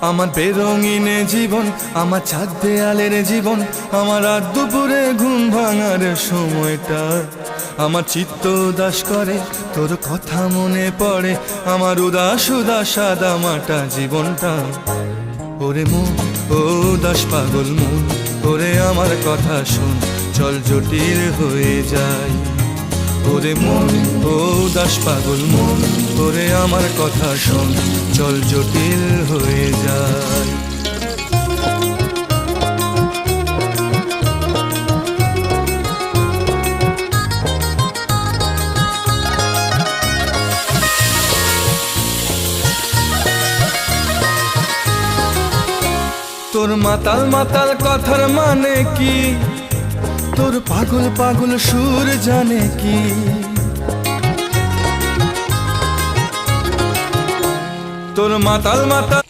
আমার বেরঙিনে জীবন, আমার ছাদ দেয়ালের জীবন, আমার রাত দুপুরে ঘুম ভাঙার সময়টা। আমার চিত্ত উদাস করে, তোর কথা মনে পড়ে, আমার উদাস উদাস সাদা মাটা জীবনটা। ওরে মন, ও উদাস পাগল মন, ওরে আমার কথা শোন, চল জটিল হয়ে যায়। ওরে মন, ও উদাস পাগল মন, ওরে আমার কথা শোন, চল জটিল হয়ে যায়। তোর মাতাল মাতাল কথার মানে কি, তোর পাগল পাগল সুর জানে কি? তোর মাতাল মাতাল